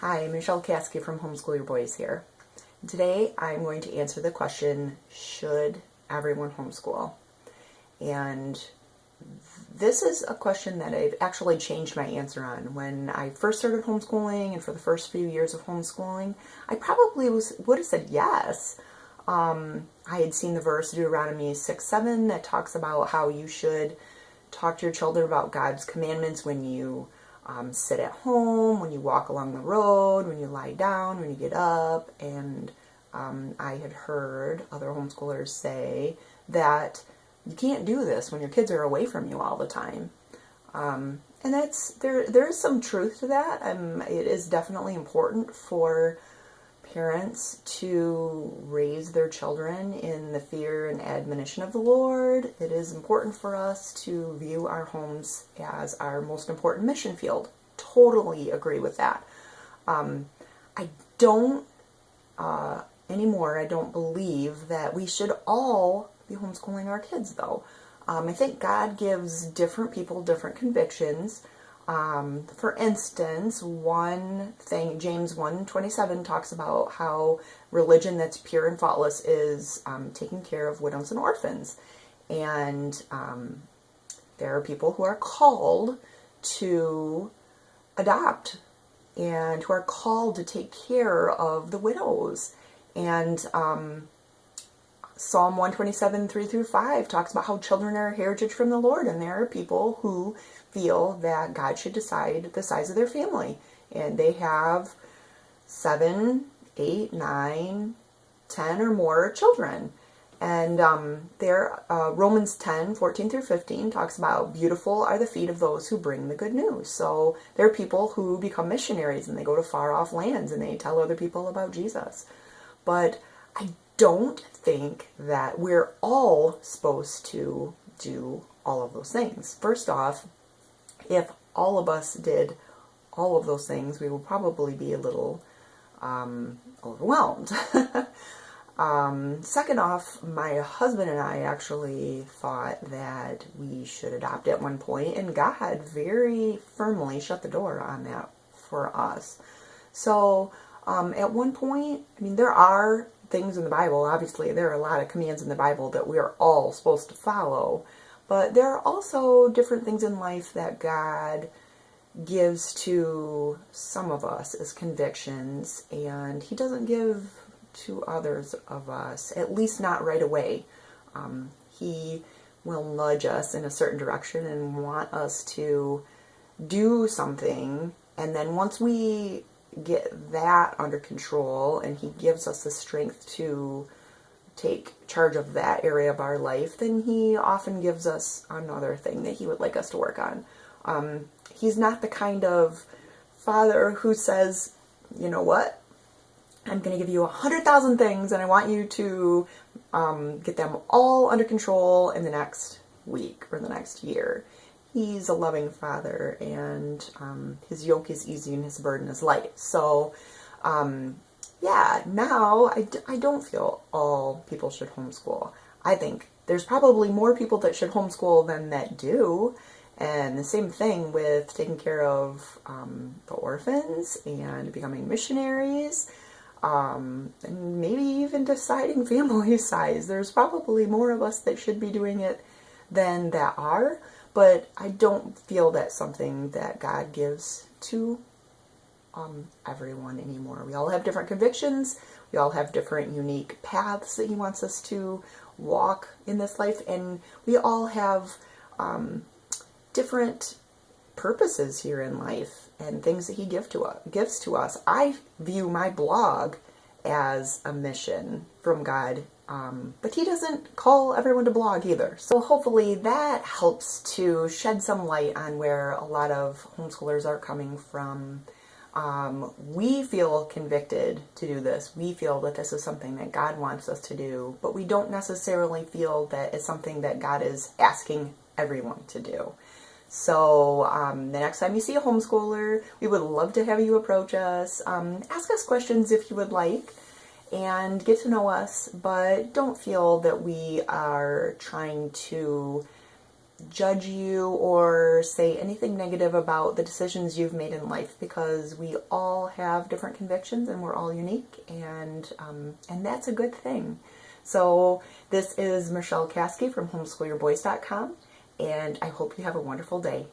Hi, Michelle Caskey from Homeschool-Your-Boys here. Today I'm going to answer the question, should everyone homeschool? And this is a question that I've actually changed my answer on. When I first started homeschooling and for the first few years of homeschooling, I probably would have said yes. I had seen the verse Deuteronomy 6:7 that talks about how you should talk to your children about God's commandments when you sit at home, when you walk along the road, when you lie down, when you get up. And I had heard other homeschoolers say that you can't do this when your kids are away from you all the time. And there is some truth to that. It is definitely important for parents to raise their children in the fear and admonition of the Lord. It is important for us to view our homes as our most important mission field. Totally agree with that. I don't anymore, I don't believe that we should all be homeschooling our kids, though. I think God gives different people different convictions. For instance, one thing, James 1:27 talks about how religion that's pure and faultless is taking care of widows and orphans. And there are people who are called to adopt and who are called to take care of the widows. And Psalm 127, 3-5 talks about how children are a heritage from the Lord, and there are people who feel that God should decide the size of their family. And they have 7, 8, 9, 10 or more children. And Romans 10:14-15 talks about beautiful are the feet of those who bring the good news. So there are people who become missionaries and they go to far off lands and they tell other people about Jesus. But I don't think that we're all supposed to do all of those things. First off, if all of us did all of those things, we would probably be a little overwhelmed. Second off, my husband and I actually thought that we should adopt at one point, and God very firmly shut the door on that for us. So at one point, there are things in the Bible. Obviously, there are a lot of commands in the Bible that we are all supposed to follow. But there are also different things in life that God gives to some of us as convictions, and He doesn't give to others of us, at least not right away. He will nudge us in a certain direction and want us to do something, and then once we get that under control and He gives us the strength to take charge of that area of our life, then He often gives us another thing that He would like us to work on. He's not the kind of father who says, you know what, I'm going to give you 100,000 things and I want you to get them all under control in the next week or the next year. He's a loving father, and His yoke is easy and His burden is light. So now I don't feel all people should homeschool. I think there's probably more people that should homeschool than that do. And the same thing with taking care of the orphans and becoming missionaries, and maybe even deciding family size. There's probably more of us that should be doing it than that are. But I don't feel that's something that God gives to everyone anymore. We all have different convictions. We all have different unique paths that He wants us to walk in this life. And we all have different purposes here in life and things that He gives to us. I view my blog as a mission from God. But He doesn't call everyone to blog either. So hopefully that helps to shed some light on where a lot of homeschoolers are coming from. We feel convicted to do this. We feel that this is something that God wants us to do, but we don't necessarily feel that it's something that God is asking everyone to do. So the next time you see a homeschooler, we would love to have you approach us. Ask us questions if you would like, and get to know us, but don't feel that we are trying to judge you or say anything negative about the decisions you've made in life, because we all have different convictions and we're all unique, and that's a good thing. So this is Michelle Caskey from homeschoolyourboys.com, and I hope you have a wonderful day.